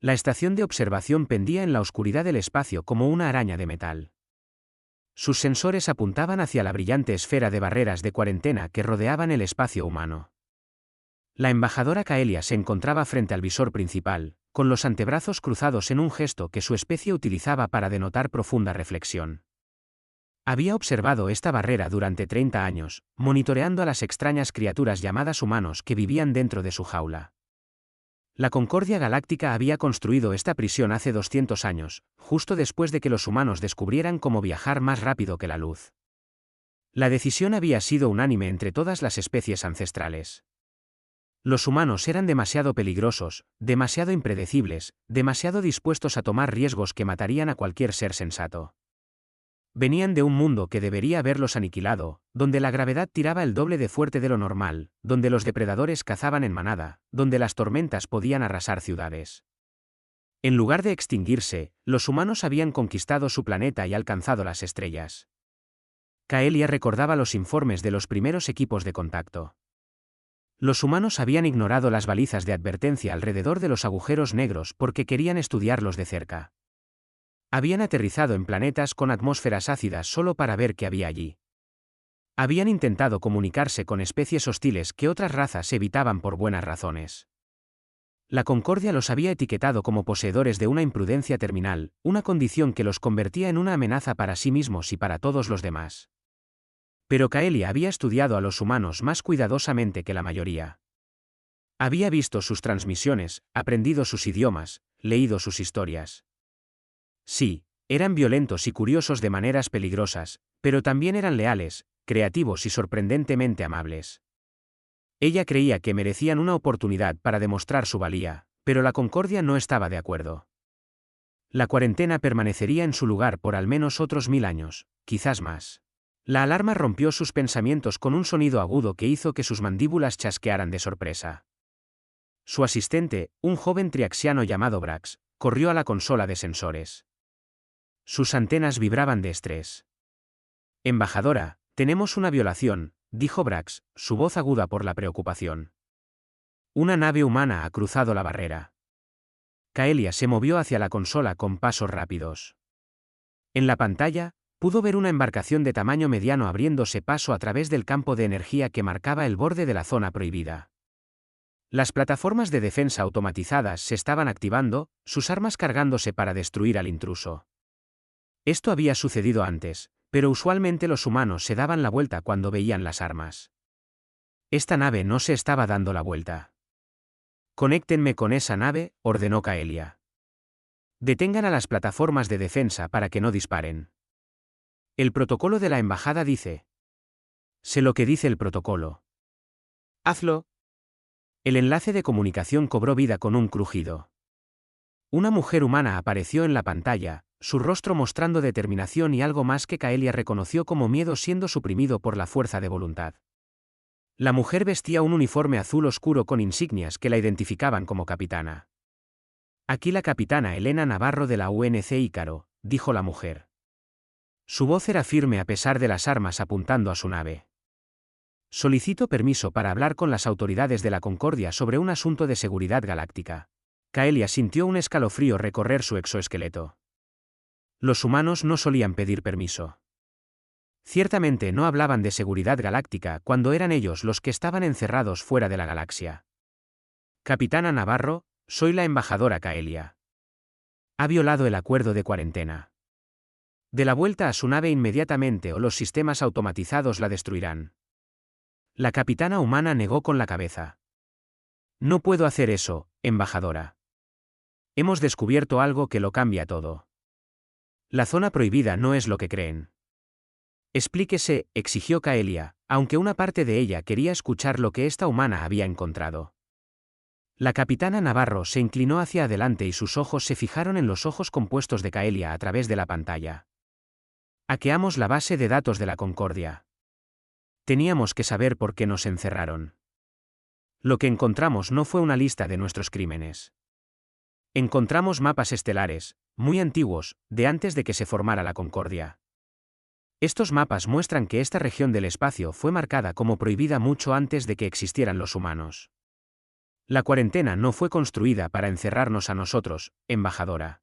La estación de observación pendía en la oscuridad del espacio como una araña de metal. Sus sensores apuntaban hacia la brillante esfera de barreras de cuarentena que rodeaban el espacio humano. La embajadora Kaelia se encontraba frente al visor principal, con los antebrazos cruzados en un gesto que su especie utilizaba para denotar profunda reflexión. Había observado esta barrera durante 30 años, monitoreando a las extrañas criaturas llamadas humanos que vivían dentro de su jaula. La Concordia Galáctica había construido esta prisión hace 200 años, justo después de que los humanos descubrieran cómo viajar más rápido que la luz. La decisión había sido unánime entre todas las especies ancestrales. Los humanos eran demasiado peligrosos, demasiado impredecibles, demasiado dispuestos a tomar riesgos que matarían a cualquier ser sensato. Venían de un mundo que debería haberlos aniquilado, donde la gravedad tiraba el doble de fuerte de lo normal, donde los depredadores cazaban en manada, donde las tormentas podían arrasar ciudades. En lugar de extinguirse, los humanos habían conquistado su planeta y alcanzado las estrellas. Kaelia recordaba los informes de los primeros equipos de contacto. Los humanos habían ignorado las balizas de advertencia alrededor de los agujeros negros porque querían estudiarlos de cerca. Habían aterrizado en planetas con atmósferas ácidas solo para ver qué había allí. Habían intentado comunicarse con especies hostiles que otras razas evitaban por buenas razones. La Concordia los había etiquetado como poseedores de una imprudencia terminal, una condición que los convertía en una amenaza para sí mismos y para todos los demás. Pero Kaelia había estudiado a los humanos más cuidadosamente que la mayoría. Había visto sus transmisiones, aprendido sus idiomas, leído sus historias. Sí, eran violentos y curiosos de maneras peligrosas, pero también eran leales, creativos y sorprendentemente amables. Ella creía que merecían una oportunidad para demostrar su valía, pero la Concordia no estaba de acuerdo. La cuarentena permanecería en su lugar por al menos otros 1000 años, quizás más. La alarma rompió sus pensamientos con un sonido agudo que hizo que sus mandíbulas chasquearan de sorpresa. Su asistente, un joven triaxiano llamado Brax, corrió a la consola de sensores. Sus antenas vibraban de estrés. «Embajadora, tenemos una violación», dijo Brax, su voz aguda por la preocupación. «Una nave humana ha cruzado la barrera». Kaelia se movió hacia la consola con pasos rápidos. En la pantalla, pudo ver una embarcación de tamaño mediano abriéndose paso a través del campo de energía que marcaba el borde de la zona prohibida. Las plataformas de defensa automatizadas se estaban activando, sus armas cargándose para destruir al intruso. Esto había sucedido antes, pero usualmente los humanos se daban la vuelta cuando veían las armas. Esta nave no se estaba dando la vuelta. «Conéctenme con esa nave», ordenó Kaelia. «Detengan a las plataformas de defensa para que no disparen». El protocolo de la embajada dice. Sé lo que dice el protocolo. Hazlo. El enlace de comunicación cobró vida con un crujido. Una mujer humana apareció en la pantalla, su rostro mostrando determinación y algo más que Kaelia reconoció como miedo siendo suprimido por la fuerza de voluntad. La mujer vestía un uniforme azul oscuro con insignias que la identificaban como capitana. «Aquí la capitana Elena Navarro de la UNC Ícaro», dijo la mujer. Su voz era firme a pesar de las armas apuntando a su nave. «Solicito permiso para hablar con las autoridades de la Concordia sobre un asunto de seguridad galáctica». Kaelia sintió un escalofrío recorrer su exoesqueleto. Los humanos no solían pedir permiso. Ciertamente no hablaban de seguridad galáctica cuando eran ellos los que estaban encerrados fuera de la galaxia. «Capitana Navarro, soy la embajadora Kaelia. Ha violado el acuerdo de cuarentena. De la vuelta a su nave inmediatamente o los sistemas automatizados la destruirán». La capitana humana negó con la cabeza. «No puedo hacer eso, embajadora. Hemos descubierto algo que lo cambia todo. La zona prohibida no es lo que creen». «Explíquese», exigió Kaelia, aunque una parte de ella quería escuchar lo que esta humana había encontrado. La capitana Navarro se inclinó hacia adelante y sus ojos se fijaron en los ojos compuestos de Kaelia a través de la pantalla. «Hackeamos la base de datos de la Concordia. Teníamos que saber por qué nos encerraron. Lo que encontramos no fue una lista de nuestros crímenes. Encontramos mapas estelares, muy antiguos, de antes de que se formara la Concordia. Estos mapas muestran que esta región del espacio fue marcada como prohibida mucho antes de que existieran los humanos. La cuarentena no fue construida para encerrarnos a nosotros, embajadora.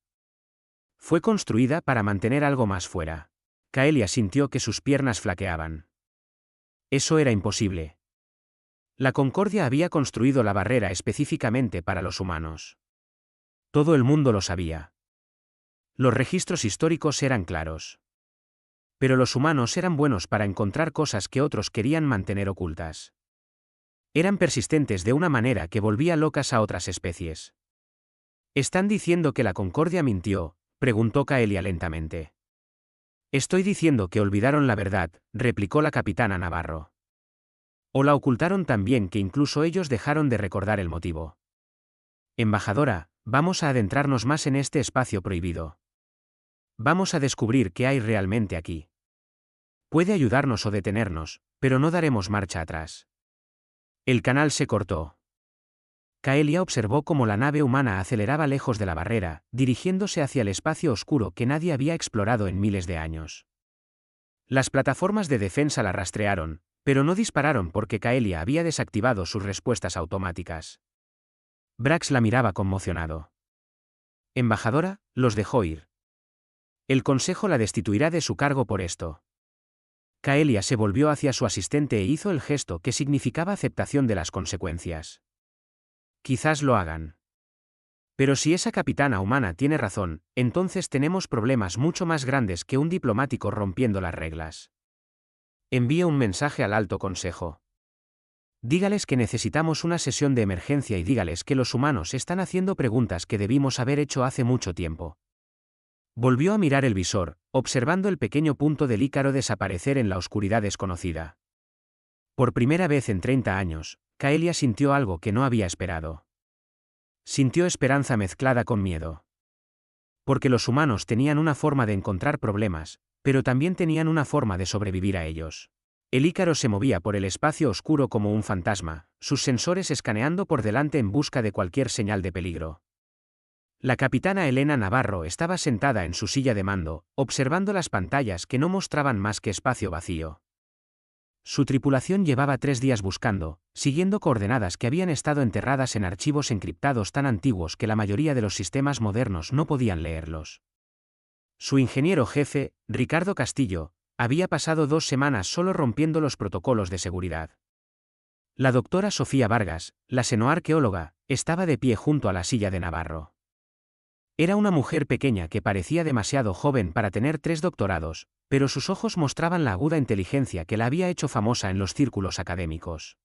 Fue construida para mantener algo más fuera. Kaelia sintió que sus piernas flaqueaban. Eso era imposible. La Concordia había construido la barrera específicamente para los humanos. Todo el mundo lo sabía. Los registros históricos eran claros. Pero los humanos eran buenos para encontrar cosas que otros querían mantener ocultas. Eran persistentes de una manera que volvía locas a otras especies. ¿Están diciendo que la Concordia mintió?, preguntó Kaelia lentamente. Estoy diciendo que olvidaron la verdad, replicó la capitana Navarro. O la ocultaron tan bien que incluso ellos dejaron de recordar el motivo. Embajadora, vamos a adentrarnos más en este espacio prohibido. Vamos a descubrir qué hay realmente aquí. Puede ayudarnos o detenernos, pero no daremos marcha atrás. El canal se cortó. Kaelia observó cómo la nave humana aceleraba lejos de la barrera, dirigiéndose hacia el espacio oscuro que nadie había explorado en miles de años. Las plataformas de defensa la rastrearon, pero no dispararon porque Kaelia había desactivado sus respuestas automáticas. Brax la miraba conmocionado. Embajadora, los dejó ir. El Consejo la destituirá de su cargo por esto. Kaelia se volvió hacia su asistente e hizo el gesto que significaba aceptación de las consecuencias. Quizás lo hagan. Pero si esa capitana humana tiene razón, entonces tenemos problemas mucho más grandes que un diplomático rompiendo las reglas. Envíe un mensaje al Alto Consejo. Dígales que necesitamos una sesión de emergencia y dígales que los humanos están haciendo preguntas que debimos haber hecho hace mucho tiempo. Volvió a mirar el visor, observando el pequeño punto del Ícaro desaparecer en la oscuridad desconocida. Por primera vez en 30 años, Kaelia sintió algo que no había esperado. Sintió esperanza mezclada con miedo. Porque los humanos tenían una forma de encontrar problemas, pero también tenían una forma de sobrevivir a ellos. El Ícaro se movía por el espacio oscuro como un fantasma, sus sensores escaneando por delante en busca de cualquier señal de peligro. La capitana Elena Navarro estaba sentada en su silla de mando, observando las pantallas que no mostraban más que espacio vacío. Su tripulación llevaba 3 días buscando, siguiendo coordenadas que habían estado enterradas en archivos encriptados tan antiguos que la mayoría de los sistemas modernos no podían leerlos. Su ingeniero jefe, Ricardo Castillo, había pasado 2 semanas solo rompiendo los protocolos de seguridad. La doctora Sofía Vargas, la xenoarqueóloga, estaba de pie junto a la silla de Navarro. Era una mujer pequeña que parecía demasiado joven para tener 3 doctorados, pero sus ojos mostraban la aguda inteligencia que la había hecho famosa en los círculos académicos.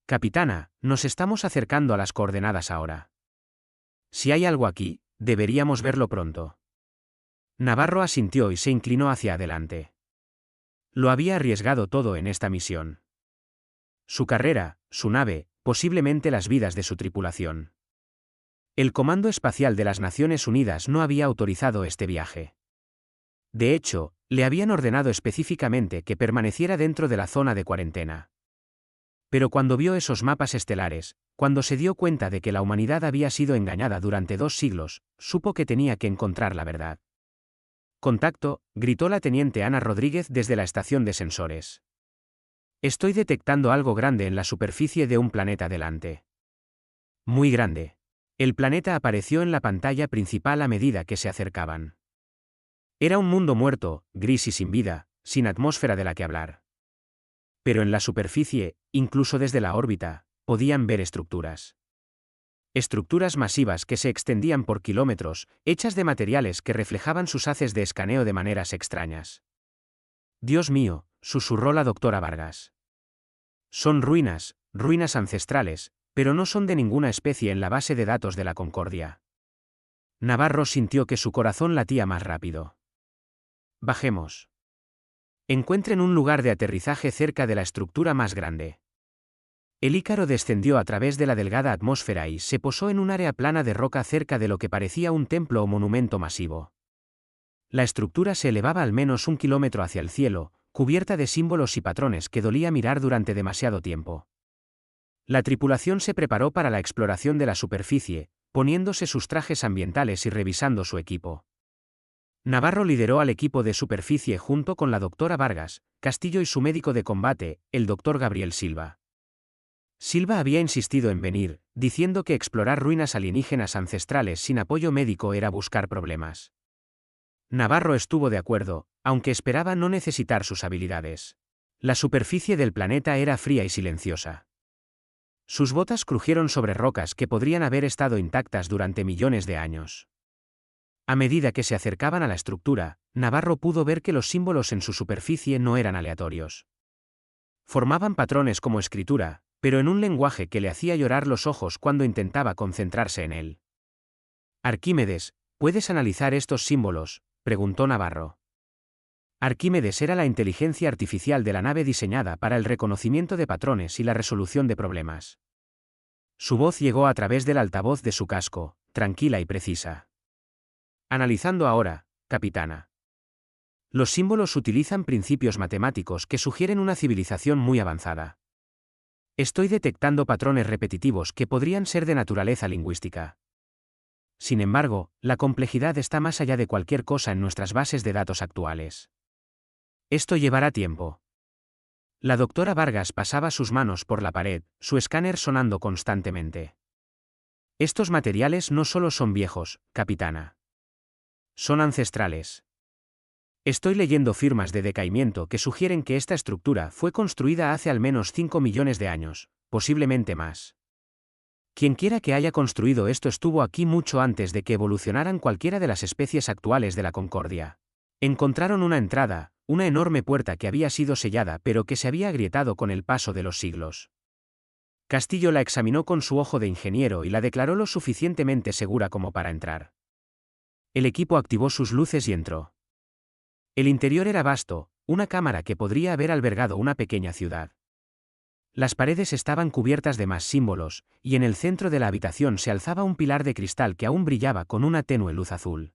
Capitana, nos estamos acercando a las coordenadas ahora. Si hay algo aquí, deberíamos verlo pronto. Navarro asintió y se inclinó hacia adelante. Lo había arriesgado todo en esta misión. Su carrera, su nave, posiblemente las vidas de su tripulación. El Comando Espacial de las Naciones Unidas no había autorizado este viaje. De hecho, le habían ordenado específicamente que permaneciera dentro de la zona de cuarentena. Pero cuando vio esos mapas estelares, cuando se dio cuenta de que la humanidad había sido engañada durante 2 siglos, supo que tenía que encontrar la verdad. «Contacto», gritó la teniente Ana Rodríguez desde la estación de sensores. «Estoy detectando algo grande en la superficie de un planeta delante. Muy grande». El planeta apareció en la pantalla principal a medida que se acercaban. Era un mundo muerto, gris y sin vida, sin atmósfera de la que hablar. Pero en la superficie, incluso desde la órbita, podían ver estructuras. Estructuras masivas que se extendían por kilómetros, hechas de materiales que reflejaban sus haces de escaneo de maneras extrañas. «Dios mío», susurró la doctora Vargas. «Son ruinas, ruinas ancestrales, pero no son de ninguna especie en la base de datos de la Concordia». Navarro sintió que su corazón latía más rápido. «Bajemos. Encuentren un lugar de aterrizaje cerca de la estructura más grande». El Ícaro descendió a través de la delgada atmósfera y se posó en un área plana de roca cerca de lo que parecía un templo o monumento masivo. La estructura se elevaba al menos 1 kilómetro hacia el cielo, cubierta de símbolos y patrones que dolía mirar durante demasiado tiempo. La tripulación se preparó para la exploración de la superficie, poniéndose sus trajes ambientales y revisando su equipo. Navarro lideró al equipo de superficie junto con la doctora Vargas, Castillo y su médico de combate, el doctor Gabriel Silva. Silva había insistido en venir, diciendo que explorar ruinas alienígenas ancestrales sin apoyo médico era buscar problemas. Navarro estuvo de acuerdo, aunque esperaba no necesitar sus habilidades. La superficie del planeta era fría y silenciosa. Sus botas crujieron sobre rocas que podrían haber estado intactas durante millones de años. A medida que se acercaban a la estructura, Navarro pudo ver que los símbolos en su superficie no eran aleatorios. Formaban patrones como escritura, pero en un lenguaje que le hacía llorar los ojos cuando intentaba concentrarse en él. Arquímedes, ¿puedes analizar estos símbolos?, preguntó Navarro. Arquímedes era la inteligencia artificial de la nave diseñada para el reconocimiento de patrones y la resolución de problemas. Su voz llegó a través del altavoz de su casco, tranquila y precisa. Analizando ahora, capitana. Los símbolos utilizan principios matemáticos que sugieren una civilización muy avanzada. Estoy detectando patrones repetitivos que podrían ser de naturaleza lingüística. Sin embargo, la complejidad está más allá de cualquier cosa en nuestras bases de datos actuales. Esto llevará tiempo. La doctora Vargas pasaba sus manos por la pared, su escáner sonando constantemente. Estos materiales no solo son viejos, capitana. Son ancestrales. Estoy leyendo firmas de decaimiento que sugieren que esta estructura fue construida hace al menos 5 millones de años, posiblemente más. Quienquiera que haya construido esto estuvo aquí mucho antes de que evolucionaran cualquiera de las especies actuales de la Concordia. Encontraron una entrada, una enorme puerta que había sido sellada pero que se había agrietado con el paso de los siglos. Castillo la examinó con su ojo de ingeniero y la declaró lo suficientemente segura como para entrar. El equipo activó sus luces y entró. El interior era vasto, una cámara que podría haber albergado una pequeña ciudad. Las paredes estaban cubiertas de más símbolos, y en el centro de la habitación se alzaba un pilar de cristal que aún brillaba con una tenue luz azul.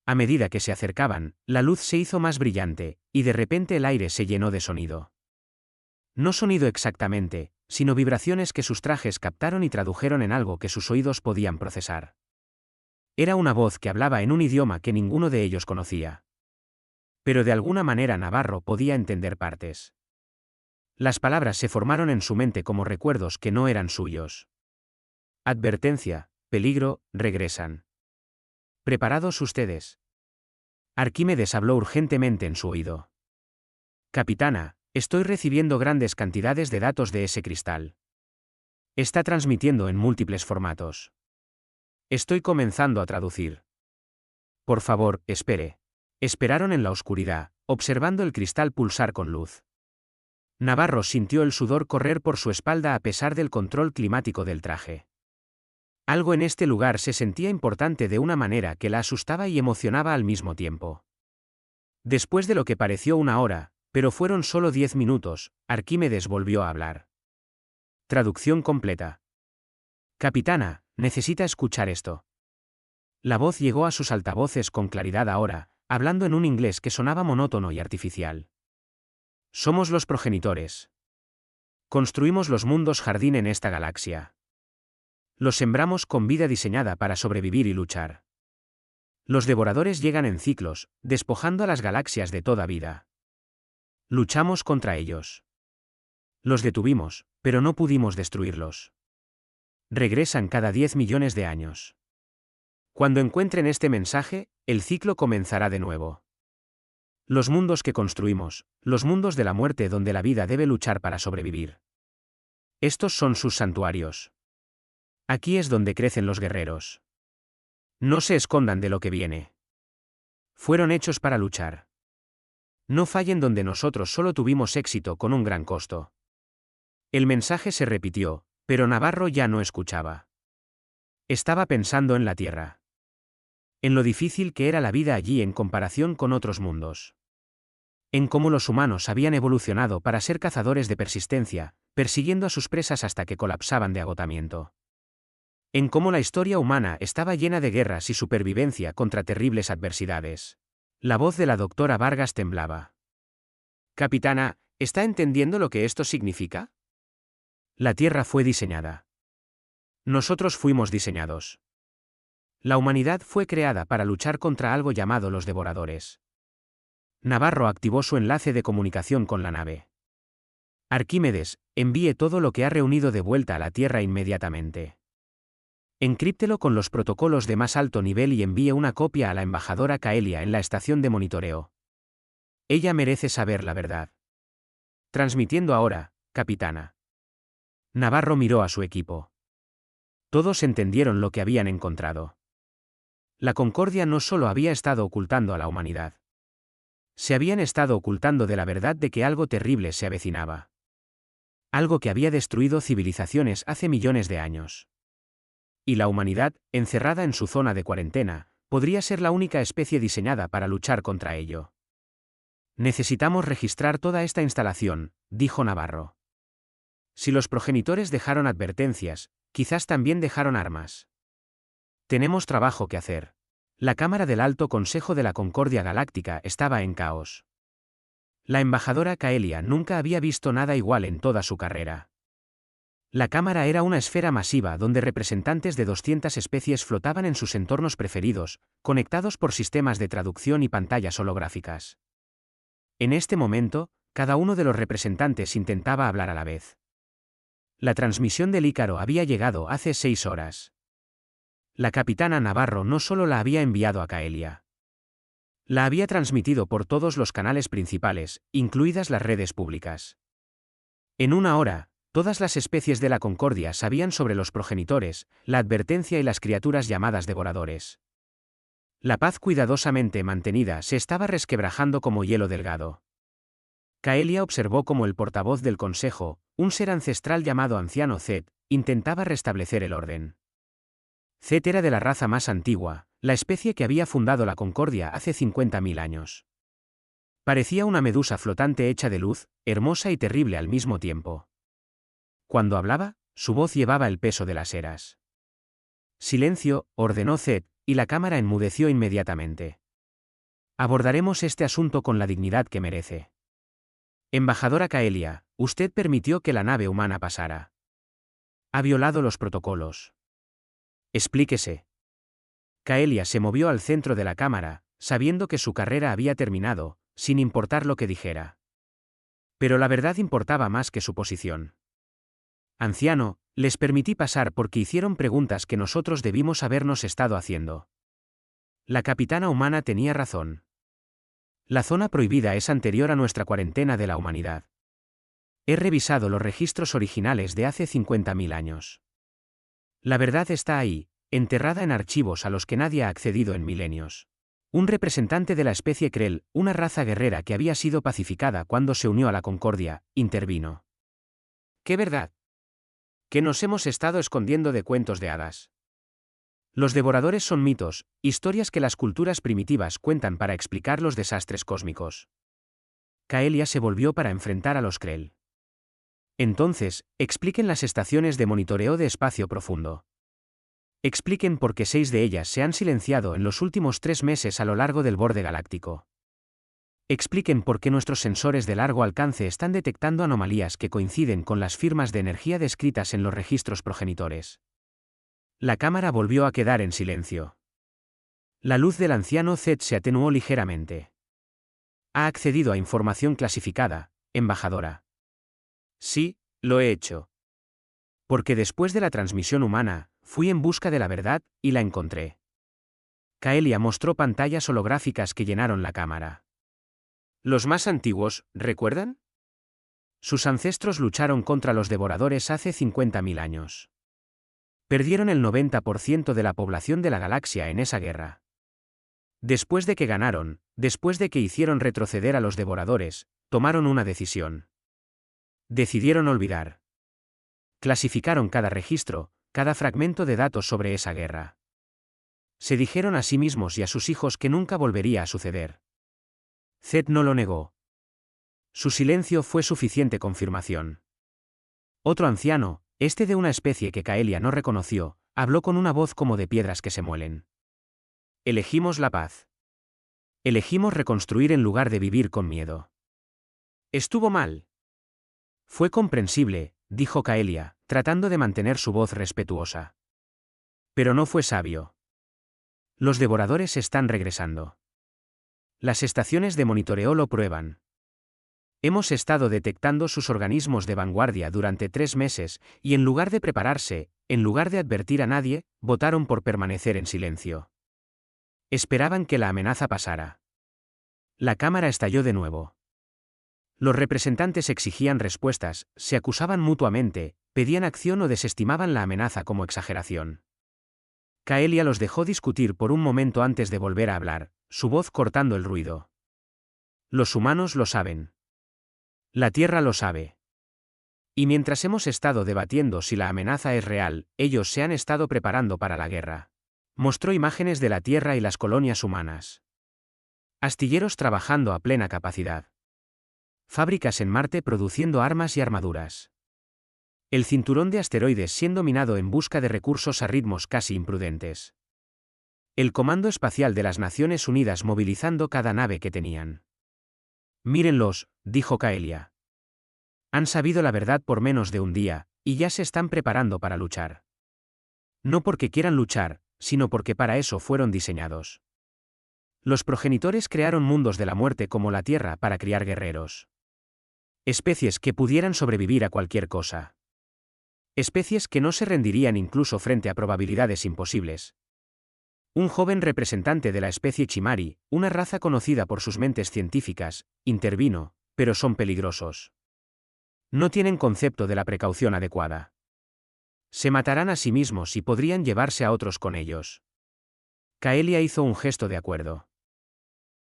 A medida que se acercaban, la luz se hizo más brillante, y de repente el aire se llenó de sonido. No sonido exactamente, sino vibraciones que sus trajes captaron y tradujeron en algo que sus oídos podían procesar. Era una voz que hablaba en un idioma que ninguno de ellos conocía. Pero de alguna manera Navarro podía entender partes. Las palabras se formaron en su mente como recuerdos que no eran suyos. Advertencia, peligro, regresan. ¿Preparados ustedes? Arquímedes habló urgentemente en su oído. Capitana, estoy recibiendo grandes cantidades de datos de ese cristal. Está transmitiendo en múltiples formatos. Estoy comenzando a traducir. Por favor, espere. Esperaron en la oscuridad, observando el cristal pulsar con luz. Navarro sintió el sudor correr por su espalda a pesar del control climático del traje. Algo en este lugar se sentía importante de una manera que la asustaba y emocionaba al mismo tiempo. Después de lo que pareció una hora, pero fueron solo 10 minutos, Arquímedes volvió a hablar. Traducción completa. Capitana, necesita escuchar esto. La voz llegó a sus altavoces con claridad ahora, hablando en un inglés que sonaba monótono y artificial. Somos los progenitores. Construimos los mundos jardín en esta galaxia. Los sembramos con vida diseñada para sobrevivir y luchar. Los devoradores llegan en ciclos, despojando a las galaxias de toda vida. Luchamos contra ellos. Los detuvimos, pero no pudimos destruirlos. Regresan cada 10 millones de años. Cuando encuentren este mensaje, el ciclo comenzará de nuevo. Los mundos que construimos, los mundos de la muerte donde la vida debe luchar para sobrevivir. Estos son sus santuarios. Aquí es donde crecen los guerreros. No se escondan de lo que viene. Fueron hechos para luchar. No fallen donde nosotros solo tuvimos éxito con un gran costo. El mensaje se repitió, pero Navarro ya no escuchaba. Estaba pensando en la Tierra. En lo difícil que era la vida allí en comparación con otros mundos. En cómo los humanos habían evolucionado para ser cazadores de persistencia, persiguiendo a sus presas hasta que colapsaban de agotamiento. En cómo la historia humana estaba llena de guerras y supervivencia contra terribles adversidades. La voz de la doctora Vargas temblaba. Capitana, ¿está entendiendo lo que esto significa? La Tierra fue diseñada. Nosotros fuimos diseñados. La humanidad fue creada para luchar contra algo llamado los devoradores. Navarro activó su enlace de comunicación con la nave. Arquímedes, envíe todo lo que ha reunido de vuelta a la Tierra inmediatamente. Encríptelo con los protocolos de más alto nivel y envíe una copia a la embajadora Kaelia en la estación de monitoreo. Ella merece saber la verdad. Transmitiendo ahora, capitana. Navarro miró a su equipo. Todos entendieron lo que habían encontrado. La Concordia no solo había estado ocultando a la humanidad. Se habían estado ocultando de la verdad de que algo terrible se avecinaba. Algo que había destruido civilizaciones hace millones de años. Y la humanidad, encerrada en su zona de cuarentena, podría ser la única especie diseñada para luchar contra ello. Necesitamos registrar toda esta instalación, dijo Navarro. Si los progenitores dejaron advertencias, quizás también dejaron armas. Tenemos trabajo que hacer. La Cámara del Alto Consejo de la Concordia Galáctica estaba en caos. La embajadora Kaelia nunca había visto nada igual en toda su carrera. La cámara era una esfera masiva donde representantes de 200 especies flotaban en sus entornos preferidos, conectados por sistemas de traducción y pantallas holográficas. En este momento, cada uno de los representantes intentaba hablar a la vez. La transmisión del Ícaro había llegado hace 6 horas. La capitana Navarro no solo la había enviado a Kaelia. La había transmitido por todos los canales principales, incluidas las redes públicas. En 1 hora, todas las especies de la Concordia sabían sobre los progenitores, la advertencia y las criaturas llamadas devoradores. La paz cuidadosamente mantenida se estaba resquebrajando como hielo delgado. Kaelia observó cómo el portavoz del Consejo, un ser ancestral llamado Anciano Zed, intentaba restablecer el orden. Zed era de la raza más antigua, la especie que había fundado la Concordia hace 50.000 años. Parecía una medusa flotante hecha de luz, hermosa y terrible al mismo tiempo. Cuando hablaba, su voz llevaba el peso de las eras. Silencio, ordenó Zed, y la cámara enmudeció inmediatamente. Abordaremos este asunto con la dignidad que merece. Embajadora Kaelia, usted permitió que la nave humana pasara. Ha violado los protocolos. Explíquese. Kaelia se movió al centro de la cámara, sabiendo que su carrera había terminado, sin importar lo que dijera. Pero la verdad importaba más que su posición. Anciano, les permití pasar porque hicieron preguntas que nosotros debimos habernos estado haciendo. La capitana humana tenía razón. La zona prohibida es anterior a nuestra cuarentena de la humanidad. He revisado los registros originales de hace 50.000 años. La verdad está ahí, enterrada en archivos a los que nadie ha accedido en milenios. Un representante de la especie Krell, una raza guerrera que había sido pacificada cuando se unió a la Concordia, intervino. ¿Qué verdad? Que nos hemos estado escondiendo de cuentos de hadas. Los devoradores son mitos, historias que las culturas primitivas cuentan para explicar los desastres cósmicos. Kaelia se volvió para enfrentar a los Krell. Entonces, expliquen las estaciones de monitoreo de espacio profundo. Expliquen por qué 6 de ellas se han silenciado en los últimos 3 meses a lo largo del borde galáctico. Expliquen por qué nuestros sensores de largo alcance están detectando anomalías que coinciden con las firmas de energía descritas en los registros progenitores. La cámara volvió a quedar en silencio. La luz del anciano Zed se atenuó ligeramente. ¿Ha accedido a información clasificada, embajadora? Sí, lo he hecho. Porque después de la transmisión humana, fui en busca de la verdad, y la encontré. Kaelia mostró pantallas holográficas que llenaron la cámara. ¿Los más antiguos, recuerdan? Sus ancestros lucharon contra los devoradores hace 50.000 años. Perdieron el 90% de la población de la galaxia en esa guerra. Después de que ganaron, después de que hicieron retroceder a los devoradores, tomaron una decisión. Decidieron olvidar. Clasificaron cada registro, cada fragmento de datos sobre esa guerra. Se dijeron a sí mismos y a sus hijos que nunca volvería a suceder. Zed no lo negó. Su silencio fue suficiente confirmación. Otro anciano, este de una especie que Kaelia no reconoció, habló con una voz como de piedras que se muelen. Elegimos la paz. Elegimos reconstruir en lugar de vivir con miedo. Estuvo mal. Fue comprensible, dijo Kaelia, tratando de mantener su voz respetuosa. Pero no fue sabio. Los devoradores están regresando. Las estaciones de monitoreo lo prueban. Hemos estado detectando sus organismos de vanguardia durante 3 meses, y en lugar de prepararse, en lugar de advertir a nadie, votaron por permanecer en silencio. Esperaban que la amenaza pasara. La cámara estalló de nuevo. Los representantes exigían respuestas, se acusaban mutuamente, pedían acción o desestimaban la amenaza como exageración. Kaelia los dejó discutir por un momento antes de volver a hablar, su voz cortando el ruido. Los humanos lo saben. La Tierra lo sabe. Y mientras hemos estado debatiendo si la amenaza es real, ellos se han estado preparando para la guerra. Mostró imágenes de la Tierra y las colonias humanas. Astilleros trabajando a plena capacidad. Fábricas en Marte produciendo armas y armaduras. El cinturón de asteroides siendo minado en busca de recursos a ritmos casi imprudentes. El Comando Espacial de las Naciones Unidas movilizando cada nave que tenían. Mírenlos, dijo Kaelia. Han sabido la verdad por menos de un día, y ya se están preparando para luchar. No porque quieran luchar, sino porque para eso fueron diseñados. Los progenitores crearon mundos de la muerte como la Tierra para criar guerreros. Especies que pudieran sobrevivir a cualquier cosa. Especies que no se rendirían incluso frente a probabilidades imposibles. Un joven representante de la especie Chimari, una raza conocida por sus mentes científicas, intervino, pero son peligrosos. No tienen concepto de la precaución adecuada. Se matarán a sí mismos y podrían llevarse a otros con ellos. Kaelia hizo un gesto de acuerdo.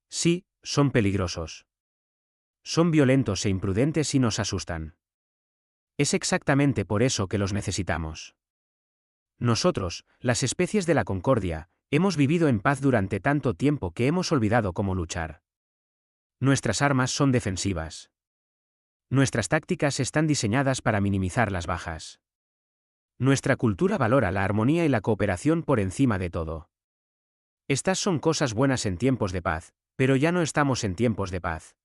Sí, son peligrosos. Son violentos e imprudentes y nos asustan. Es exactamente por eso que los necesitamos. Nosotros, las especies de la Concordia, hemos vivido en paz durante tanto tiempo que hemos olvidado cómo luchar. Nuestras armas son defensivas. Nuestras tácticas están diseñadas para minimizar las bajas. Nuestra cultura valora la armonía y la cooperación por encima de todo. Estas son cosas buenas en tiempos de paz, pero ya no estamos en tiempos de paz.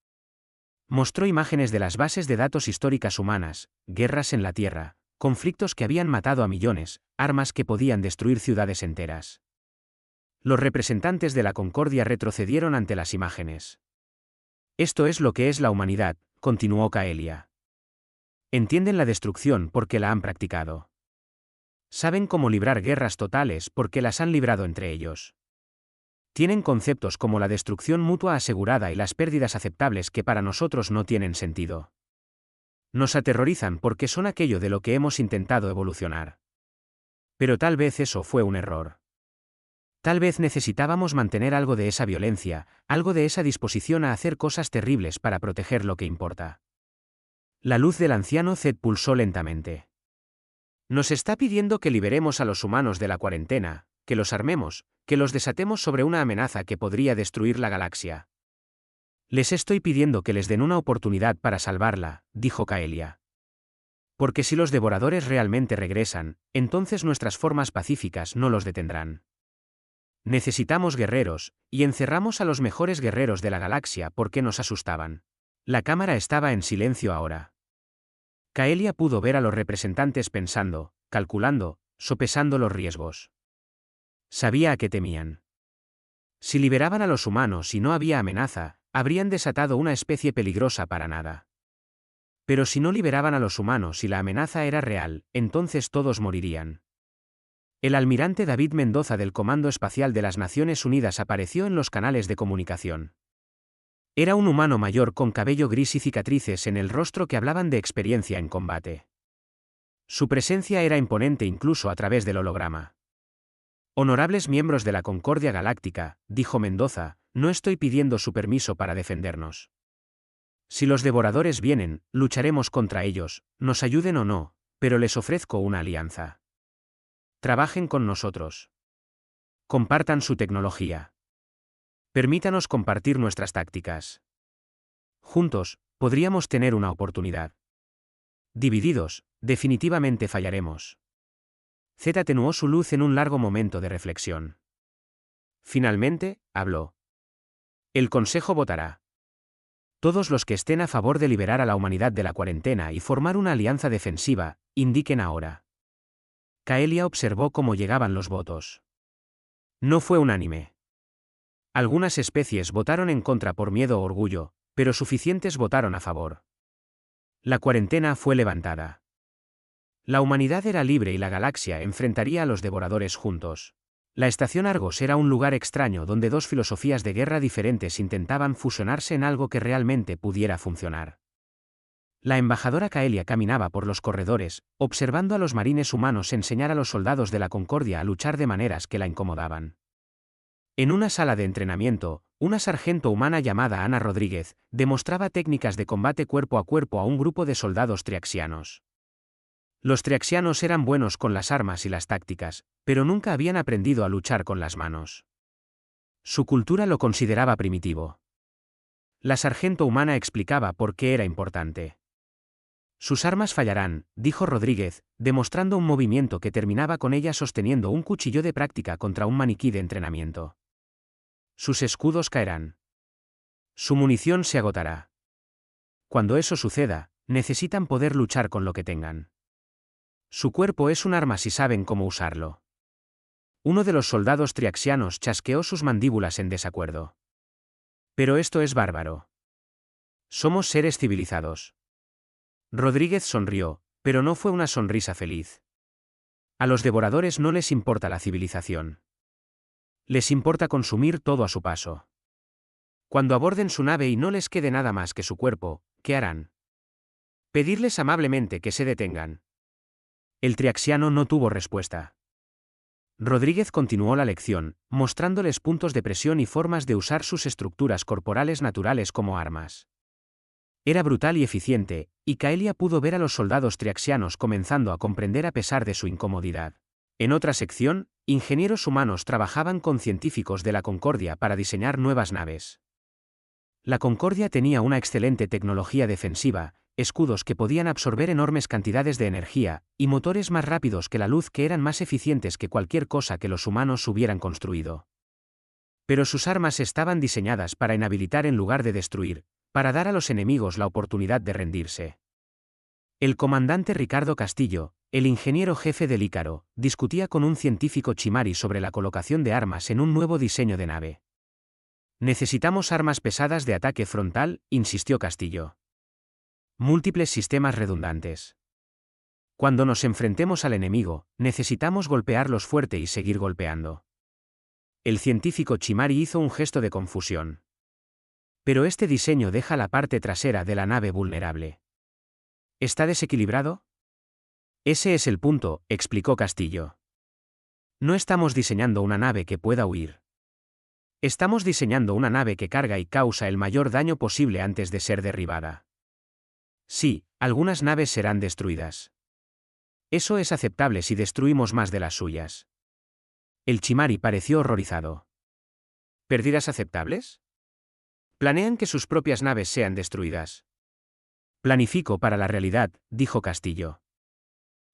Mostró imágenes de las bases de datos históricas humanas, guerras en la Tierra, conflictos que habían matado a millones, armas que podían destruir ciudades enteras. Los representantes de la Concordia retrocedieron ante las imágenes. Esto es lo que es la humanidad, continuó Kaelia. Entienden la destrucción porque la han practicado. Saben cómo librar guerras totales porque las han librado entre ellos. Tienen conceptos como la destrucción mutua asegurada y las pérdidas aceptables que para nosotros no tienen sentido. Nos aterrorizan porque son aquello de lo que hemos intentado evolucionar. Pero tal vez eso fue un error. Tal vez necesitábamos mantener algo de esa violencia, algo de esa disposición a hacer cosas terribles para proteger lo que importa. La luz del anciano Zed pulsó lentamente. Nos está pidiendo que liberemos a los humanos de la cuarentena, que los armemos, que los desatemos sobre una amenaza que podría destruir la galaxia. Les estoy pidiendo que les den una oportunidad para salvarla, dijo Kaelia. Porque si los devoradores realmente regresan, entonces nuestras formas pacíficas no los detendrán. Necesitamos guerreros, y encerramos a los mejores guerreros de la galaxia porque nos asustaban. La cámara estaba en silencio ahora. Kaelia pudo ver a los representantes pensando, calculando, sopesando los riesgos. Sabía a qué temían. Si liberaban a los humanos y no había amenaza, habrían desatado una especie peligrosa para nada. Pero si no liberaban a los humanos y la amenaza era real, entonces todos morirían. El almirante David Mendoza del Comando Espacial de las Naciones Unidas apareció en los canales de comunicación. Era un humano mayor con cabello gris y cicatrices en el rostro que hablaban de experiencia en combate. Su presencia era imponente incluso a través del holograma. Honorables miembros de la Concordia Galáctica, dijo Mendoza, no estoy pidiendo su permiso para defendernos. Si los devoradores vienen, lucharemos contra ellos, nos ayuden o no, pero les ofrezco una alianza. Trabajen con nosotros. Compartan su tecnología. Permítanos compartir nuestras tácticas. Juntos, podríamos tener una oportunidad. Divididos, definitivamente fallaremos. Zed atenuó su luz en un largo momento de reflexión. Finalmente, habló. El Consejo votará. Todos los que estén a favor de liberar a la humanidad de la cuarentena y formar una alianza defensiva, indiquen ahora. Kaelia observó cómo llegaban los votos. No fue unánime. Algunas especies votaron en contra por miedo o orgullo, pero suficientes votaron a favor. La cuarentena fue levantada. La humanidad era libre y la galaxia enfrentaría a los devoradores juntos. La estación Argos era un lugar extraño donde dos filosofías de guerra diferentes intentaban fusionarse en algo que realmente pudiera funcionar. La embajadora Kaelia caminaba por los corredores, observando a los marines humanos enseñar a los soldados de la Concordia a luchar de maneras que la incomodaban. En una sala de entrenamiento, una sargento humana llamada Ana Rodríguez demostraba técnicas de combate cuerpo a cuerpo a un grupo de soldados triaxianos. Los triaxianos eran buenos con las armas y las tácticas, pero nunca habían aprendido a luchar con las manos. Su cultura lo consideraba primitivo. La sargento humana explicaba por qué era importante. Sus armas fallarán, dijo Rodríguez, demostrando un movimiento que terminaba con ella sosteniendo un cuchillo de práctica contra un maniquí de entrenamiento. Sus escudos caerán. Su munición se agotará. Cuando eso suceda, necesitan poder luchar con lo que tengan. Su cuerpo es un arma si saben cómo usarlo. Uno de los soldados triaxianos chasqueó sus mandíbulas en desacuerdo. Pero esto es bárbaro. Somos seres civilizados. Rodríguez sonrió, pero no fue una sonrisa feliz. A los devoradores no les importa la civilización. Les importa consumir todo a su paso. Cuando aborden su nave y no les quede nada más que su cuerpo, ¿qué harán? Pedirles amablemente que se detengan. El triaxiano no tuvo respuesta. Rodríguez continuó la lección, mostrándoles puntos de presión y formas de usar sus estructuras corporales naturales como armas. Era brutal y eficiente, y Kaelia pudo ver a los soldados triaxianos comenzando a comprender a pesar de su incomodidad. En otra sección, ingenieros humanos trabajaban con científicos de la Concordia para diseñar nuevas naves. La Concordia tenía una excelente tecnología defensiva, escudos que podían absorber enormes cantidades de energía, y motores más rápidos que la luz que eran más eficientes que cualquier cosa que los humanos hubieran construido. Pero sus armas estaban diseñadas para inhabilitar en lugar de destruir, para dar a los enemigos la oportunidad de rendirse. El comandante Ricardo Castillo, el ingeniero jefe del Ícaro, discutía con un científico Chimari sobre la colocación de armas en un nuevo diseño de nave. Necesitamos armas pesadas de ataque frontal, insistió Castillo. Múltiples sistemas redundantes. Cuando nos enfrentemos al enemigo, necesitamos golpearlos fuerte y seguir golpeando. El científico Chimari hizo un gesto de confusión. Pero este diseño deja la parte trasera de la nave vulnerable. ¿Está desequilibrado? Ese es el punto, explicó Castillo. No estamos diseñando una nave que pueda huir. Estamos diseñando una nave que carga y causa el mayor daño posible antes de ser derribada. Sí, algunas naves serán destruidas. Eso es aceptable si destruimos más de las suyas. El Chimari pareció horrorizado. ¿Pérdidas aceptables? Planean que sus propias naves sean destruidas. Planifico para la realidad, dijo Castillo.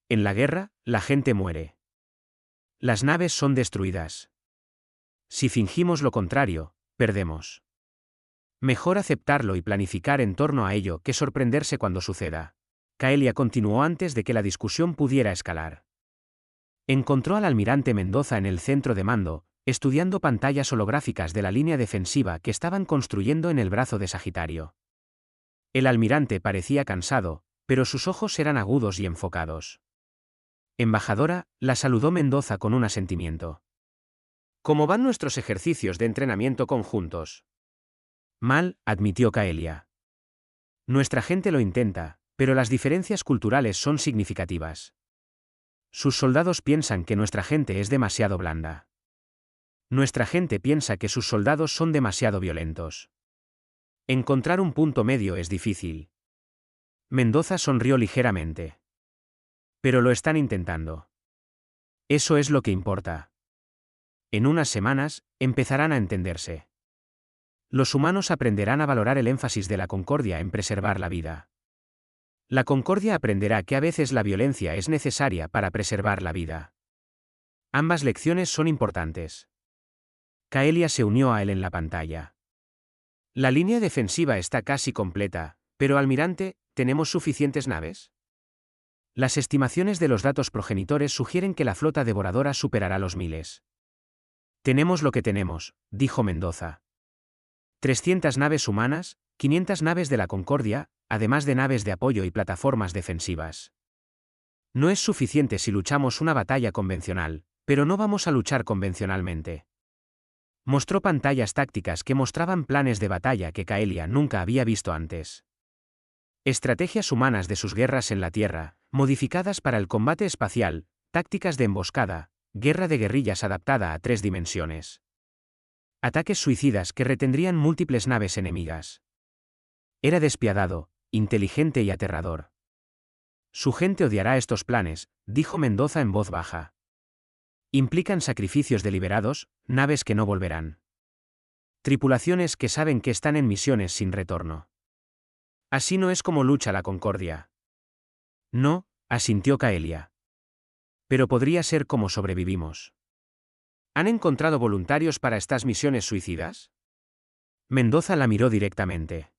En la guerra, la gente muere. Las naves son destruidas. Si fingimos lo contrario, perdemos. Mejor aceptarlo y planificar en torno a ello que sorprenderse cuando suceda. Kaelia continuó antes de que la discusión pudiera escalar. Encontró al almirante Mendoza en el centro de mando, estudiando pantallas holográficas de la línea defensiva que estaban construyendo en el brazo de Sagitario. El almirante parecía cansado, pero sus ojos eran agudos y enfocados. Embajadora, la saludó Mendoza con un asentimiento. ¿Cómo van nuestros ejercicios de entrenamiento conjuntos? Mal, admitió Kaelia. Nuestra gente lo intenta, pero las diferencias culturales son significativas. Sus soldados piensan que nuestra gente es demasiado blanda. Nuestra gente piensa que sus soldados son demasiado violentos. Encontrar un punto medio es difícil. Mendoza sonrió ligeramente. Pero lo están intentando. Eso es lo que importa. En unas semanas, empezarán a entenderse. Los humanos aprenderán a valorar el énfasis de la concordia en preservar la vida. La concordia aprenderá que a veces la violencia es necesaria para preservar la vida. Ambas lecciones son importantes. Kaelia se unió a él en la pantalla. La línea defensiva está casi completa, pero almirante, ¿tenemos suficientes naves? Las estimaciones de los datos progenitores sugieren que la flota devoradora superará los 1000. Tenemos lo que tenemos, dijo Mendoza. 300 naves humanas, 500 naves de la Concordia, además de naves de apoyo y plataformas defensivas. No es suficiente si luchamos una batalla convencional, pero no vamos a luchar convencionalmente. Mostró pantallas tácticas que mostraban planes de batalla que Kaelia nunca había visto antes. Estrategias humanas de sus guerras en la Tierra, modificadas para el combate espacial, tácticas de emboscada, guerra de guerrillas adaptada a 3 dimensiones. Ataques suicidas que retendrían múltiples naves enemigas. Era despiadado, inteligente y aterrador. Su gente odiará estos planes, dijo Mendoza en voz baja. Implican sacrificios deliberados, naves que no volverán. Tripulaciones que saben que están en misiones sin retorno. Así no es como lucha la Concordia. No, asintió Kaelia. Pero podría ser como sobrevivimos. ¿Han encontrado voluntarios para estas misiones suicidas? Mendoza la miró directamente.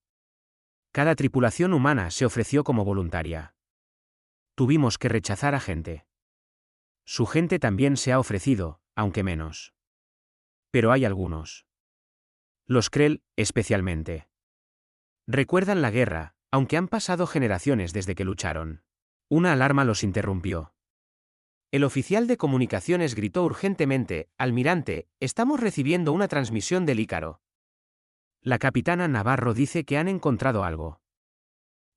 Cada tripulación humana se ofreció como voluntaria. Tuvimos que rechazar a gente. Su gente también se ha ofrecido, aunque menos. Pero hay algunos. Los Krell, especialmente. Recuerdan la guerra, aunque han pasado generaciones desde que lucharon. Una alarma los interrumpió. El oficial de comunicaciones gritó urgentemente: «Almirante, estamos recibiendo una transmisión del Ícaro». La capitana Navarro dice que han encontrado algo.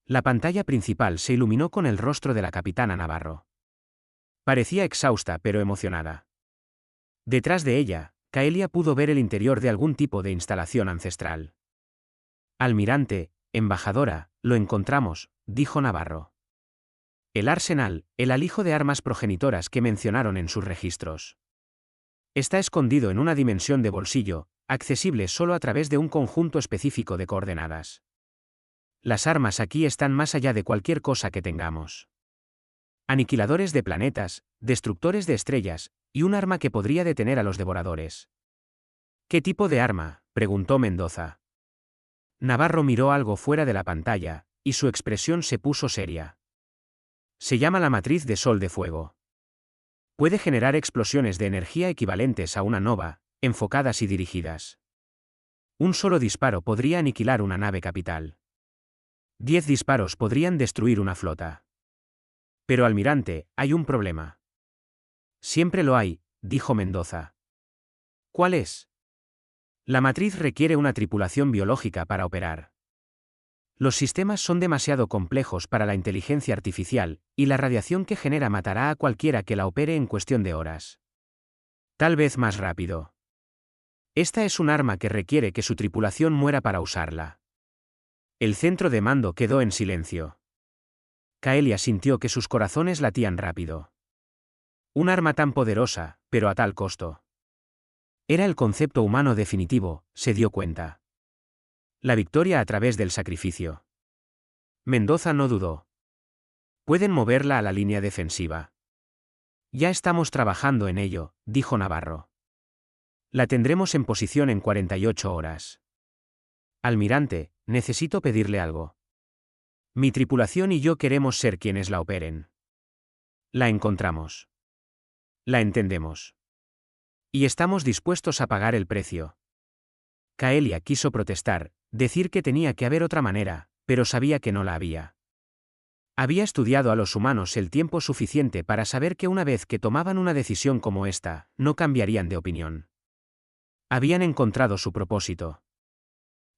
La pantalla principal se iluminó con el rostro de la capitana Navarro. Parecía exhausta pero emocionada. Detrás de ella, Kaelia pudo ver el interior de algún tipo de instalación ancestral. «Almirante, embajadora, lo encontramos», dijo Navarro. El arsenal, el alijo de armas progenitoras que mencionaron en sus registros. Está escondido en una dimensión de bolsillo, accesible solo a través de un conjunto específico de coordenadas. Las armas aquí están más allá de cualquier cosa que tengamos. Aniquiladores de planetas, destructores de estrellas, y un arma que podría detener a los devoradores. ¿Qué tipo de arma?, preguntó Mendoza. Navarro miró algo fuera de la pantalla, y su expresión se puso seria. Se llama la matriz de Sol de Fuego. Puede generar explosiones de energía equivalentes a una nova, enfocadas y dirigidas. Un solo disparo podría aniquilar una nave capital. 10 disparos podrían destruir una flota. Pero almirante, hay un problema. Siempre lo hay, dijo Mendoza. ¿Cuál es? La matriz requiere una tripulación biológica para operar. Los sistemas son demasiado complejos para la inteligencia artificial, y la radiación que genera matará a cualquiera que la opere en cuestión de horas. Tal vez más rápido. Esta es un arma que requiere que su tripulación muera para usarla. El centro de mando quedó en silencio. Kaelia sintió que sus corazones latían rápido. Un arma tan poderosa, pero a tal costo. Era el concepto humano definitivo, se dio cuenta. La victoria a través del sacrificio. Mendoza no dudó. Pueden moverla a la línea defensiva. Ya estamos trabajando en ello, dijo Navarro. La tendremos en posición en 48 horas. Almirante, necesito pedirle algo. Mi tripulación y yo queremos ser quienes la operen. La encontramos. La entendemos. Y estamos dispuestos a pagar el precio. Kaelia quiso protestar, decir que tenía que haber otra manera, pero sabía que no la había. Había estudiado a los humanos el tiempo suficiente para saber que una vez que tomaban una decisión como esta, no cambiarían de opinión. Habían encontrado su propósito.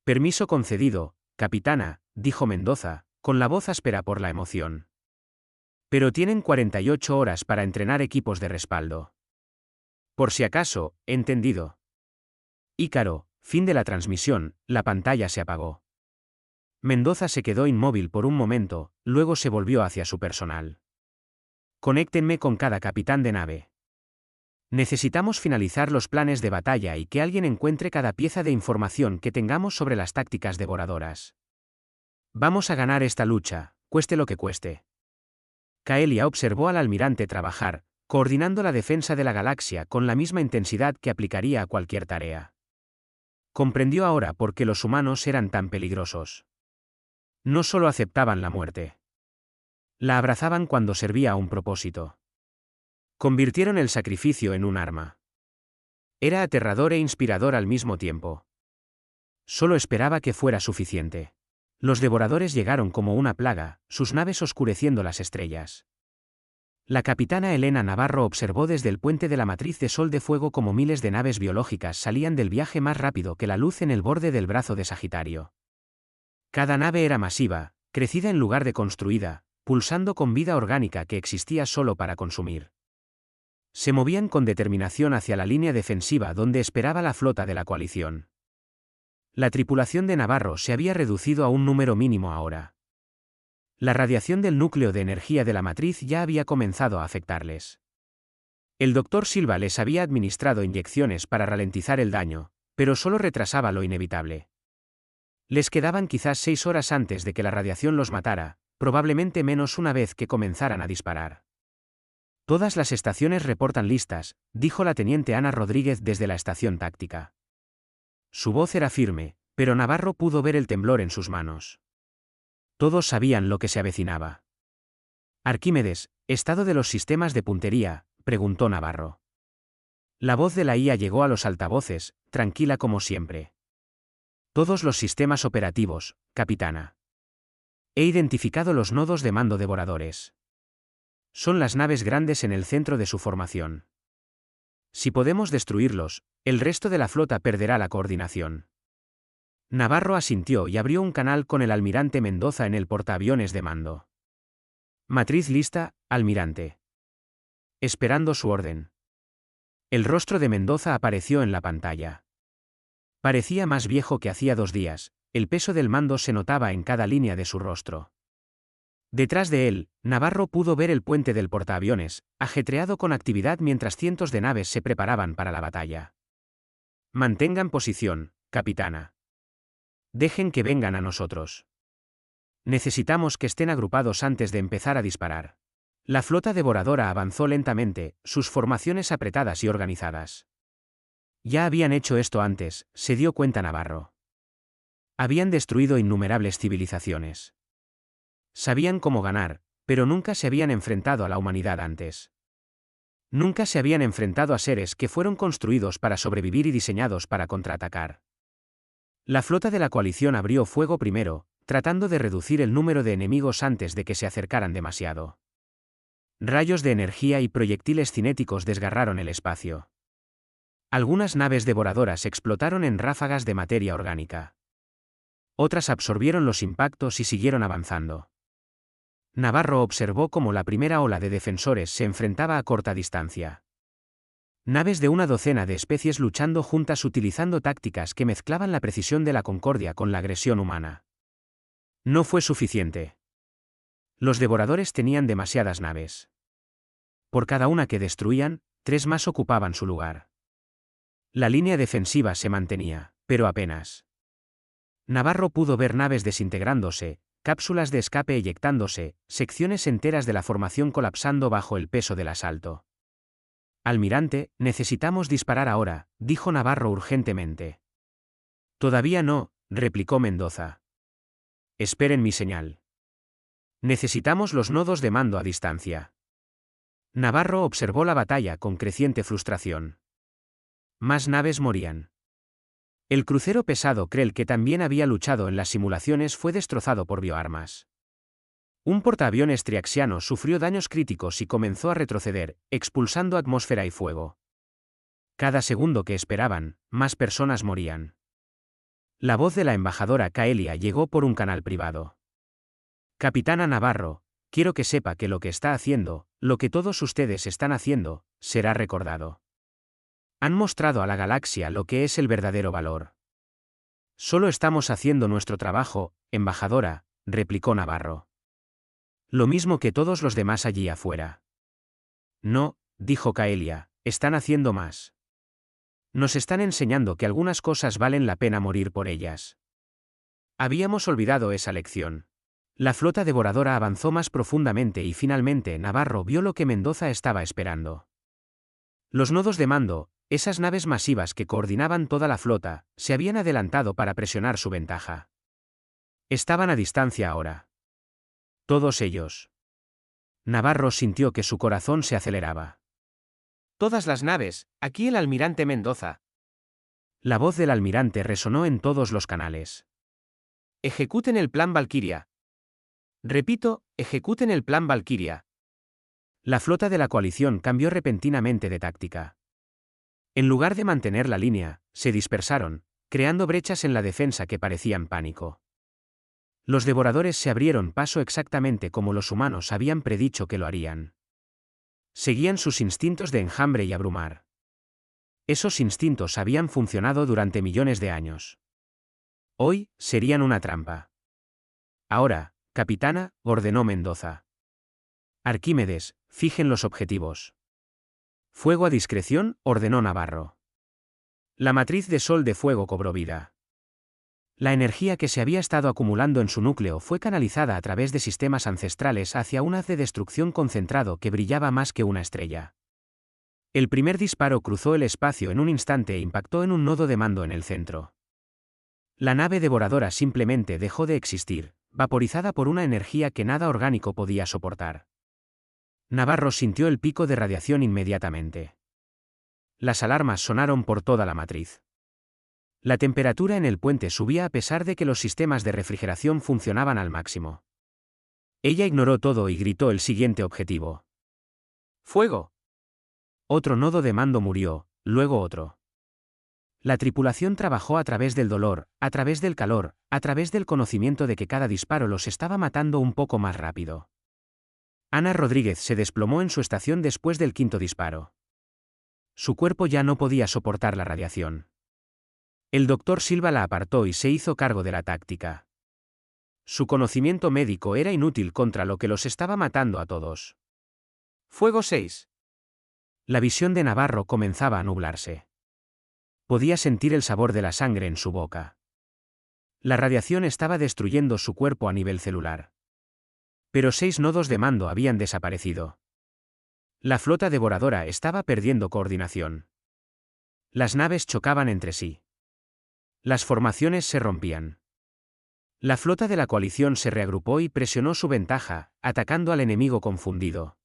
Permiso concedido, capitana, dijo Mendoza, con la voz áspera por la emoción. Pero tienen 48 horas para entrenar equipos de respaldo. Por si acaso, entendido. Ícaro, fin de la transmisión, la pantalla se apagó. Mendoza se quedó inmóvil por un momento, luego se volvió hacia su personal. Conéctenme con cada capitán de nave. Necesitamos finalizar los planes de batalla y que alguien encuentre cada pieza de información que tengamos sobre las tácticas devoradoras. Vamos a ganar esta lucha, cueste lo que cueste. Kaelia observó al almirante trabajar, coordinando la defensa de la galaxia con la misma intensidad que aplicaría a cualquier tarea. Comprendió ahora por qué los humanos eran tan peligrosos. No solo aceptaban la muerte. La abrazaban cuando servía a un propósito. Convirtieron el sacrificio en un arma. Era aterrador e inspirador al mismo tiempo. Solo esperaba que fuera suficiente. Los devoradores llegaron como una plaga, sus naves oscureciendo las estrellas. La capitana Elena Navarro observó desde el puente de la matriz de Sol de Fuego cómo miles de naves biológicas salían del viaje más rápido que la luz en el borde del brazo de Sagitario. Cada nave era masiva, crecida en lugar de construida, pulsando con vida orgánica que existía solo para consumir. Se movían con determinación hacia la línea defensiva donde esperaba la flota de la coalición. La tripulación de Navarro se había reducido a un número mínimo ahora. La radiación del núcleo de energía de la matriz ya había comenzado a afectarles. El doctor Silva les había administrado inyecciones para ralentizar el daño, pero solo retrasaba lo inevitable. Les quedaban quizás 6 horas antes de que la radiación los matara, probablemente menos una vez que comenzaran a disparar. Todas las estaciones reportan listas, dijo la teniente Ana Rodríguez desde la estación táctica. Su voz era firme, pero Navarro pudo ver el temblor en sus manos. Todos sabían lo que se avecinaba. Arquímedes, ¿estado de los sistemas de puntería?, preguntó Navarro. La voz de la IA llegó a los altavoces, tranquila como siempre. Todos los sistemas operativos, capitana. He identificado los nodos de mando devoradores. Son las naves grandes en el centro de su formación. Si podemos destruirlos, el resto de la flota perderá la coordinación. Navarro asintió y abrió un canal con el almirante Mendoza en el portaaviones de mando. Matriz lista, almirante. Esperando su orden. El rostro de Mendoza apareció en la pantalla. Parecía más viejo que hacía 2 días, el peso del mando se notaba en cada línea de su rostro. Detrás de él, Navarro pudo ver el puente del portaaviones, ajetreado con actividad mientras cientos de naves se preparaban para la batalla. Mantengan posición, capitana. Dejen que vengan a nosotros. Necesitamos que estén agrupados antes de empezar a disparar. La flota devoradora avanzó lentamente, sus formaciones apretadas y organizadas. Ya habían hecho esto antes, se dio cuenta Navarro. Habían destruido innumerables civilizaciones. Sabían cómo ganar, pero nunca se habían enfrentado a la humanidad antes. Nunca se habían enfrentado a seres que fueron construidos para sobrevivir y diseñados para contraatacar. La flota de la coalición abrió fuego primero, tratando de reducir el número de enemigos antes de que se acercaran demasiado. Rayos de energía y proyectiles cinéticos desgarraron el espacio. Algunas naves devoradoras explotaron en ráfagas de materia orgánica. Otras absorbieron los impactos y siguieron avanzando. Navarro observó cómo la primera ola de defensores se enfrentaba a corta distancia. Naves de una docena de especies luchando juntas utilizando tácticas que mezclaban la precisión de la concordia con la agresión humana. No fue suficiente. Los devoradores tenían demasiadas naves. Por cada una que destruían, 3 más ocupaban su lugar. La línea defensiva se mantenía, pero apenas. Navarro pudo ver naves desintegrándose, cápsulas de escape eyectándose, secciones enteras de la formación colapsando bajo el peso del asalto. Almirante, necesitamos disparar ahora, dijo Navarro urgentemente. Todavía no, replicó Mendoza. Esperen mi señal. Necesitamos los nodos de mando a distancia. Navarro observó la batalla con creciente frustración. Más naves morían. El crucero pesado Krell que también había luchado en las simulaciones fue destrozado por bioarmas. Un portaaviones triaxiano sufrió daños críticos y comenzó a retroceder, expulsando atmósfera y fuego. Cada segundo que esperaban, más personas morían. La voz de la embajadora Kaelia llegó por un canal privado. Capitana Navarro, quiero que sepa que lo que está haciendo, lo que todos ustedes están haciendo, será recordado. Han mostrado a la galaxia lo que es el verdadero valor. Solo estamos haciendo nuestro trabajo, embajadora, replicó Navarro. Lo mismo que todos los demás allí afuera. No, dijo Kaelia, están haciendo más. Nos están enseñando que algunas cosas valen la pena morir por ellas. Habíamos olvidado esa lección. La flota devoradora avanzó más profundamente y finalmente Navarro vio lo que Mendoza estaba esperando. Los nodos de mando, esas naves masivas que coordinaban toda la flota, se habían adelantado para presionar su ventaja. Estaban a distancia ahora. Todos ellos. Navarro sintió que su corazón se aceleraba. Todas las naves, aquí el almirante Mendoza. La voz del almirante resonó en todos los canales. Ejecuten el plan Valkyria. Repito, ejecuten el plan Valkyria. La flota de la coalición cambió repentinamente de táctica. En lugar de mantener la línea, se dispersaron, creando brechas en la defensa que parecían pánico. Los devoradores se abrieron paso exactamente como los humanos habían predicho que lo harían. Seguían sus instintos de enjambre y abrumar. Esos instintos habían funcionado durante millones de años. Hoy, serían una trampa. Ahora, capitana, ordenó Mendoza. Arquímedes, fijen los objetivos. Fuego a discreción, ordenó Navarro. La matriz de sol de fuego cobró vida. La energía que se había estado acumulando en su núcleo fue canalizada a través de sistemas ancestrales hacia un haz de destrucción concentrado que brillaba más que una estrella. El primer disparo cruzó el espacio en un instante e impactó en un nodo de mando en el centro. La nave devoradora simplemente dejó de existir, vaporizada por una energía que nada orgánico podía soportar. Navarro sintió el pico de radiación inmediatamente. Las alarmas sonaron por toda la matriz. La temperatura en el puente subía a pesar de que los sistemas de refrigeración funcionaban al máximo. Ella ignoró todo y gritó el siguiente objetivo. ¡Fuego! Otro nodo de mando murió, luego otro. La tripulación trabajó a través del dolor, a través del calor, a través del conocimiento de que cada disparo los estaba matando un poco más rápido. Ana Rodríguez se desplomó en su estación después del quinto disparo. Su cuerpo ya no podía soportar la radiación. El doctor Silva la apartó y se hizo cargo de la táctica. Su conocimiento médico era inútil contra lo que los estaba matando a todos. Fuego 6. La visión de Navarro comenzaba a nublarse. Podía sentir el sabor de la sangre en su boca. La radiación estaba destruyendo su cuerpo a nivel celular. Pero 6 nodos de mando habían desaparecido. La flota devoradora estaba perdiendo coordinación. Las naves chocaban entre sí. Las formaciones se rompían. La flota de la coalición se reagrupó y presionó su ventaja, atacando al enemigo confundido.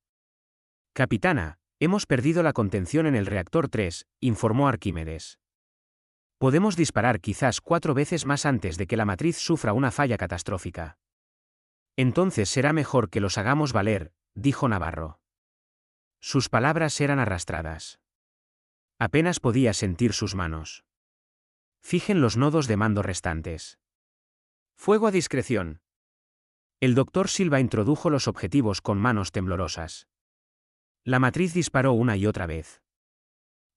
Capitana, hemos perdido la contención en el reactor 3, informó Arquímedes. Podemos disparar quizás 4 veces más antes de que la matriz sufra una falla catastrófica. Entonces será mejor que los hagamos valer, dijo Navarro. Sus palabras eran arrastradas. Apenas podía sentir sus manos. Fijen los nodos de mando restantes. Fuego a discreción. El doctor Silva introdujo los objetivos con manos temblorosas. La matriz disparó una y otra vez.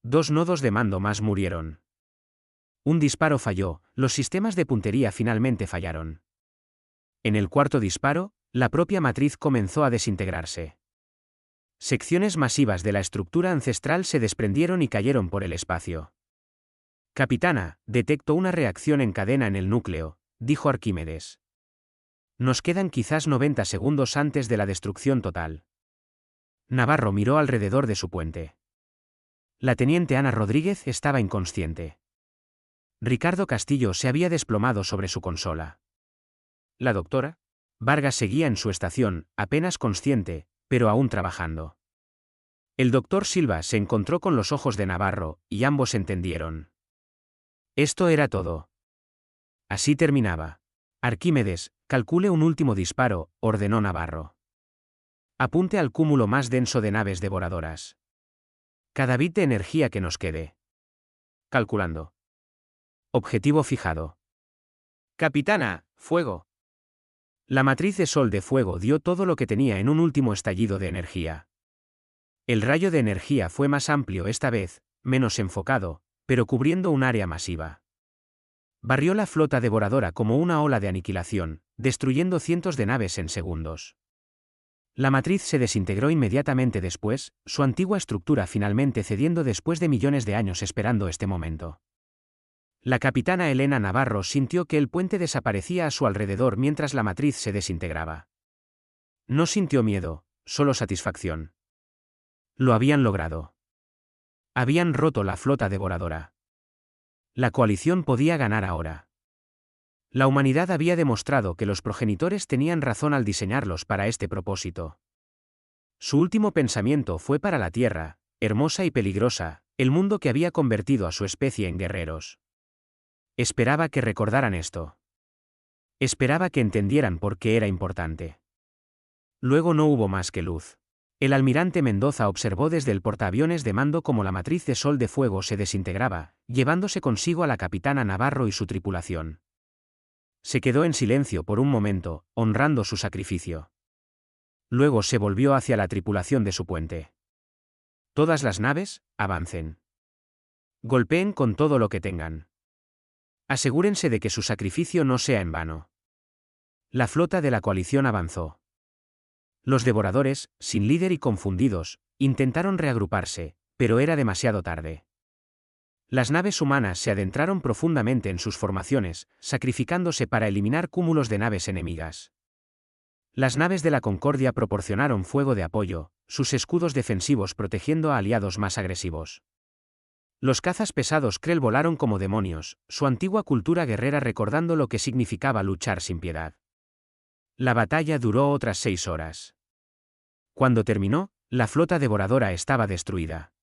2 nodos de mando más murieron. Un disparo falló, los sistemas de puntería finalmente fallaron. En el cuarto disparo, la propia matriz comenzó a desintegrarse. Secciones masivas de la estructura ancestral se desprendieron y cayeron por el espacio. Capitana, detecto una reacción en cadena en el núcleo, dijo Arquímedes. Nos quedan quizás 90 segundos antes de la destrucción total. Navarro miró alrededor de su puente. La teniente Ana Rodríguez estaba inconsciente. Ricardo Castillo se había desplomado sobre su consola. La doctora Vargas seguía en su estación, apenas consciente, pero aún trabajando. El doctor Silva se encontró con los ojos de Navarro, y ambos entendieron. Esto era todo. Así terminaba. Arquímedes, calcule un último disparo, ordenó Navarro. Apunte al cúmulo más denso de naves devoradoras. Cada bit de energía que nos quede. Calculando. Objetivo fijado. Capitana, fuego. La matriz de sol de fuego dio todo lo que tenía en un último estallido de energía. El rayo de energía fue más amplio esta vez, menos enfocado, pero cubriendo un área masiva. Barrió la flota devoradora como una ola de aniquilación, destruyendo cientos de naves en segundos. La matriz se desintegró inmediatamente después, su antigua estructura finalmente cediendo después de millones de años esperando este momento. La capitana Elena Navarro sintió que el puente desaparecía a su alrededor mientras la matriz se desintegraba. No sintió miedo, solo satisfacción. Lo habían logrado. Habían roto la flota devoradora. La coalición podía ganar ahora. La humanidad había demostrado que los progenitores tenían razón al diseñarlos para este propósito. Su último pensamiento fue para la Tierra, hermosa y peligrosa, el mundo que había convertido a su especie en guerreros. Esperaba que recordaran esto. Esperaba que entendieran por qué era importante. Luego no hubo más que luz. El almirante Mendoza observó desde el portaaviones de mando cómo la matriz de Sol de Fuego se desintegraba, llevándose consigo a la capitana Navarro y su tripulación. Se quedó en silencio por un momento, honrando su sacrificio. Luego se volvió hacia la tripulación de su puente. Todas las naves, avancen. Golpeen con todo lo que tengan. Asegúrense de que su sacrificio no sea en vano. La flota de la coalición avanzó. Los devoradores, sin líder y confundidos, intentaron reagruparse, pero era demasiado tarde. Las naves humanas se adentraron profundamente en sus formaciones, sacrificándose para eliminar cúmulos de naves enemigas. Las naves de la Concordia proporcionaron fuego de apoyo, sus escudos defensivos protegiendo a aliados más agresivos. Los cazas pesados Krell volaron como demonios, su antigua cultura guerrera recordando lo que significaba luchar sin piedad. La batalla duró otras 6 horas. Cuando terminó, la flota devoradora estaba destruida.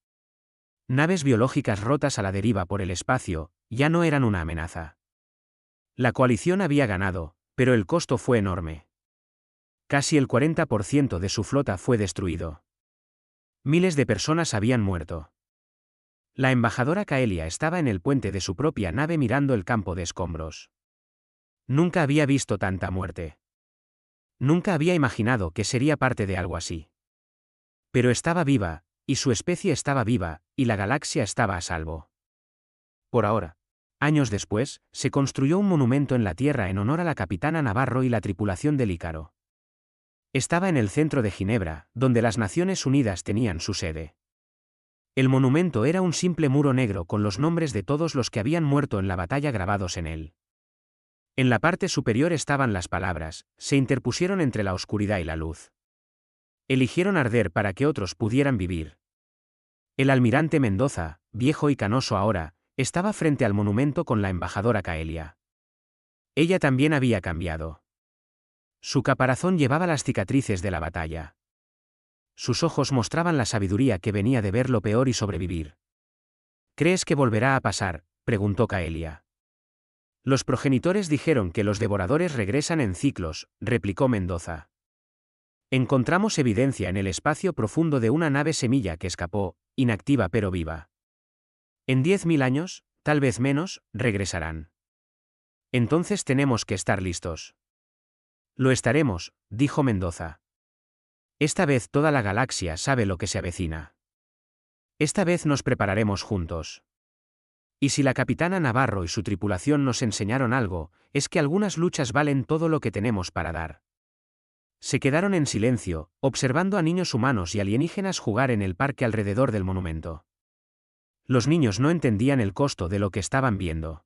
Naves biológicas rotas a la deriva por el espacio, ya no eran una amenaza. La coalición había ganado, pero el costo fue enorme. Casi el 40% de su flota fue destruido. Miles de personas habían muerto. La embajadora Kaelia estaba en el puente de su propia nave mirando el campo de escombros. Nunca había visto tanta muerte. Nunca había imaginado que sería parte de algo así. Pero estaba viva, y su especie estaba viva, y la galaxia estaba a salvo. Por ahora. Años después, se construyó un monumento en la Tierra en honor a la capitana Navarro y la tripulación del Ícaro. Estaba en el centro de Ginebra, donde las Naciones Unidas tenían su sede. El monumento era un simple muro negro con los nombres de todos los que habían muerto en la batalla grabados en él. En la parte superior estaban las palabras, se interpusieron entre la oscuridad y la luz. Eligieron arder para que otros pudieran vivir. El almirante Mendoza, viejo y canoso ahora, estaba frente al monumento con la embajadora Kaelia. Ella también había cambiado. Su caparazón llevaba las cicatrices de la batalla. Sus ojos mostraban la sabiduría que venía de ver lo peor y sobrevivir. ¿Crees que volverá a pasar?, preguntó Kaelia. Los progenitores dijeron que los devoradores regresan en ciclos, replicó Mendoza. Encontramos evidencia en el espacio profundo de una nave semilla que escapó, inactiva pero viva. En 10.000 años, tal vez menos, regresarán. Entonces tenemos que estar listos. Lo estaremos, dijo Mendoza. Esta vez toda la galaxia sabe lo que se avecina. Esta vez nos prepararemos juntos. Y si la capitana Navarro y su tripulación nos enseñaron algo, es que algunas luchas valen todo lo que tenemos para dar. Se quedaron en silencio, observando a niños humanos y alienígenas jugar en el parque alrededor del monumento. Los niños no entendían el costo de lo que estaban viendo.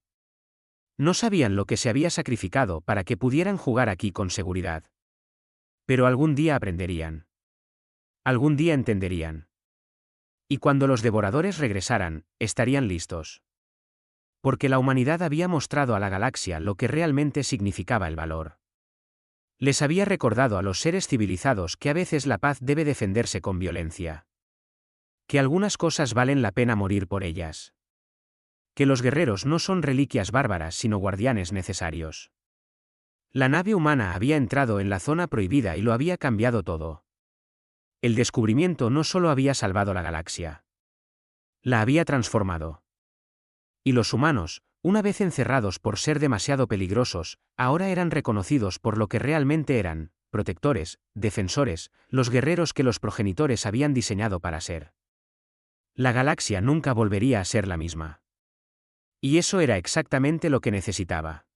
No sabían lo que se había sacrificado para que pudieran jugar aquí con seguridad. Pero algún día aprenderían. Algún día entenderían. Y cuando los devoradores regresaran, estarían listos. Porque la humanidad había mostrado a la galaxia lo que realmente significaba el valor. Les había recordado a los seres civilizados que a veces la paz debe defenderse con violencia. Que algunas cosas valen la pena morir por ellas. Que los guerreros no son reliquias bárbaras sino guardianes necesarios. La nave humana había entrado en la zona prohibida y lo había cambiado todo. El descubrimiento no solo había salvado la galaxia. La había transformado. Y los humanos, una vez encerrados por ser demasiado peligrosos, ahora eran reconocidos por lo que realmente eran, protectores, defensores, los guerreros que los progenitores habían diseñado para ser. La galaxia nunca volvería a ser la misma. Y eso era exactamente lo que necesitaba.